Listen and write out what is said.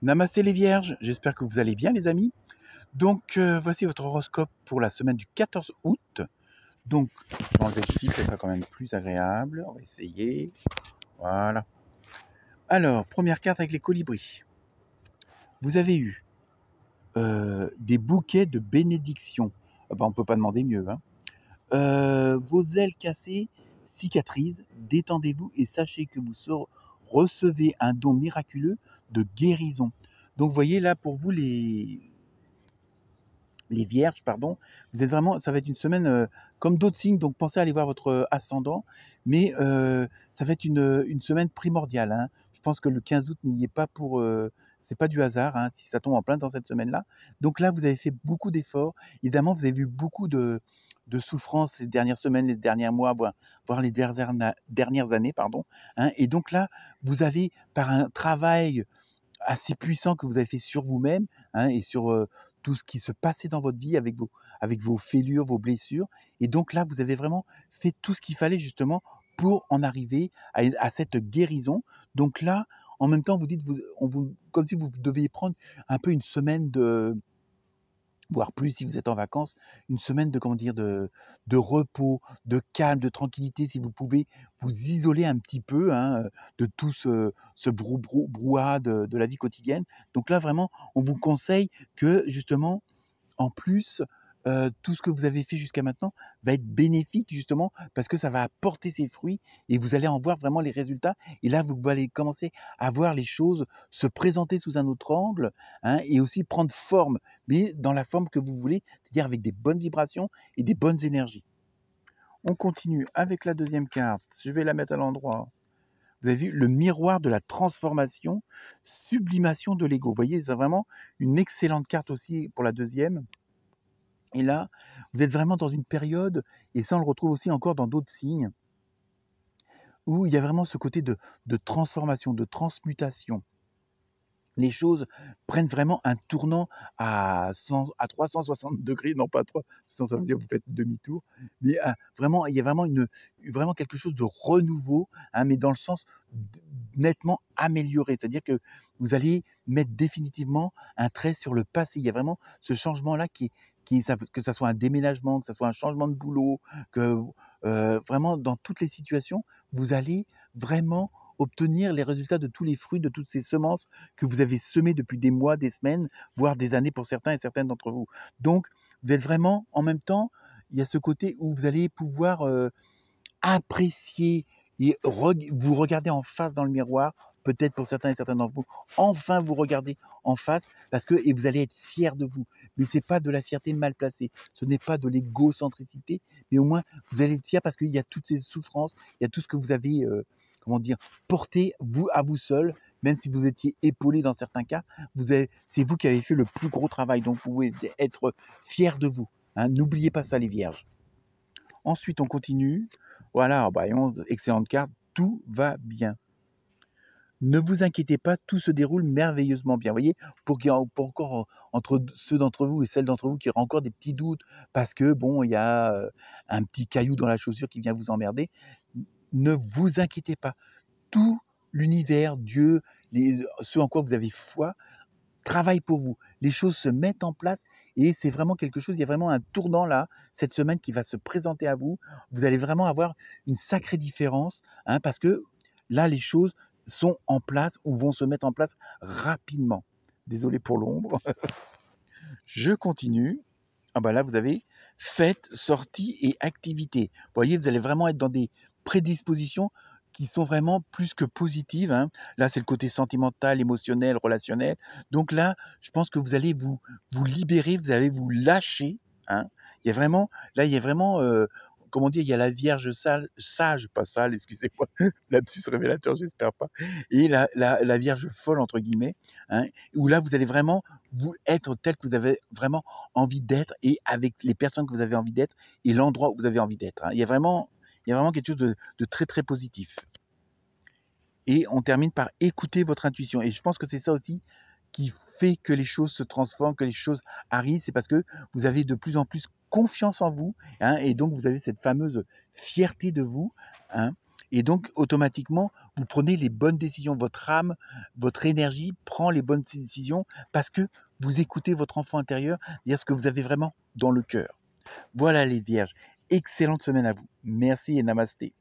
Namasté les vierges, j'espère que vous allez bien les amis. Donc voici votre horoscope pour la semaine du 14 août. Donc je vais enlever le fil, ça sera quand même plus agréable. On va essayer. Voilà. Alors, première carte avec les colibris. Vous avez eu des bouquets de bénédictions. Ah ben, on ne peut pas demander mieux. Hein. Vos ailes cassées cicatrisent, détendez-vous et sachez que vous recevez un don miraculeux de guérison. Donc vous voyez là pour vous les vierges, pardon, vous êtes vraiment, ça va être une semaine comme d'autres signes, donc pensez à aller voir votre ascendant, mais ça va être une semaine primordiale. Hein. Je pense que le 15 août n'y est pas pour, c'est pas du hasard, hein, si ça tombe en plein dans cette semaine-là. Donc là, vous avez fait beaucoup d'efforts. Évidemment, vous avez vu beaucoup de souffrances ces dernières semaines, les derniers mois, voire les dernières années, pardon. Hein. Et donc là, vous avez, par un travail assez puissant que vous avez fait sur vous-même, hein, et sur tout ce qui se passait dans votre vie avec vos fêlures, vos blessures. Et donc là, vous avez vraiment fait tout ce qu'il fallait justement pour en arriver à cette guérison. Donc là, en même temps, vous dites, comme si vous deviez prendre un peu une semaine voire plus si vous êtes en vacances, une semaine de, comment dire, de repos, de calme, de tranquillité, si vous pouvez vous isoler un petit peu, hein, de tout ce brouhaha de la vie quotidienne. Donc là, vraiment, on vous conseille que justement, en plus, tout ce que vous avez fait jusqu'à maintenant va être bénéfique justement parce que ça va apporter ses fruits et vous allez en voir vraiment les résultats. Et là, vous allez commencer à voir les choses se présenter sous un autre angle, hein, et aussi prendre forme, mais dans la forme que vous voulez, c'est-à-dire avec des bonnes vibrations et des bonnes énergies. On continue avec la deuxième carte. Je vais la mettre à l'endroit. Vous avez vu le miroir de la transformation, sublimation de l'ego. Vous voyez, c'est vraiment une excellente carte aussi pour la deuxième. Et là, vous êtes vraiment dans une période, et ça on le retrouve aussi encore dans d'autres signes, où il y a vraiment ce côté de transformation, de transmutation. Les choses prennent vraiment un tournant à 360 degrés, non pas 300, ça veut dire que vous faites demi-tour, mais vraiment, il y a vraiment quelque chose de renouveau, hein, mais dans le sens nettement amélioré. C'est-à-dire que vous allez mettre définitivement un trait sur le passé. Il y a vraiment ce changement-là que ça soit un déménagement, que ça soit un changement de boulot, que vraiment dans toutes les situations, vous allez vraiment obtenir les résultats de tous les fruits, de toutes ces semences que vous avez semées depuis des mois, des semaines, voire des années pour certains et certaines d'entre vous. Donc, vous êtes vraiment, en même temps, il y a ce côté où vous allez pouvoir apprécier et vous regarder en face dans le miroir, peut-être pour certains et certaines d'entre vous, enfin vous regardez en face et vous allez être fiers de vous. Mais ce n'est pas de la fierté mal placée, ce n'est pas de l'égocentricité, mais au moins vous allez être fiers parce qu'il y a toutes ces souffrances, il y a tout ce que vous avez, comment dire, porté vous à vous seul, même si vous étiez épaulé dans certains cas, c'est vous qui avez fait le plus gros travail, donc vous pouvez être fiers de vous. Hein. N'oubliez pas ça les vierges. Ensuite, on continue. Voilà, bah, excellente carte, tout va bien. Ne vous inquiétez pas, tout se déroule merveilleusement bien. Vous voyez, pour encore entre ceux d'entre vous et celles d'entre vous qui auraient encore des petits doutes parce que, bon, il y a un petit caillou dans la chaussure qui vient vous emmerder, ne vous inquiétez pas. Tout l'univers, Dieu, ce en quoi vous avez foi, travaille pour vous. Les choses se mettent en place et c'est vraiment quelque chose, il y a vraiment un tournant là, cette semaine qui va se présenter à vous. Vous allez vraiment avoir une sacrée différence, hein, parce que là, les choses sont en place ou vont se mettre en place rapidement. Désolé pour l'ombre. Je continue. Ah bah là, vous avez fêtes, sorties et activités. Vous voyez, vous allez vraiment être dans des prédispositions qui sont vraiment plus que positives. Hein. Là, c'est le côté sentimental, émotionnel, relationnel. Donc là, je pense que vous allez vous libérer, vous allez vous lâcher. Hein. Là, il y a vraiment, comment dire, il y a la Vierge sage, pas sale, excusez-moi, lapsus révélateur, j'espère pas, et la Vierge folle, entre guillemets, hein, où là, vous allez vraiment vous être tel que vous avez vraiment envie d'être et avec les personnes que vous avez envie d'être et l'endroit où vous avez envie d'être. Hein. Il y a vraiment quelque chose de très, très positif. Et on termine par écouter votre intuition. Et je pense que c'est ça aussi qui fait que les choses se transforment, que les choses arrivent. C'est parce que vous avez de plus en plus confiance en vous, hein, et donc vous avez cette fameuse fierté de vous. Hein, et donc, automatiquement, vous prenez les bonnes décisions. Votre âme, votre énergie prend les bonnes décisions parce que vous écoutez votre enfant intérieur, c'est-à-dire ce que vous avez vraiment dans le cœur. Voilà les vierges, excellente semaine à vous. Merci et namasté.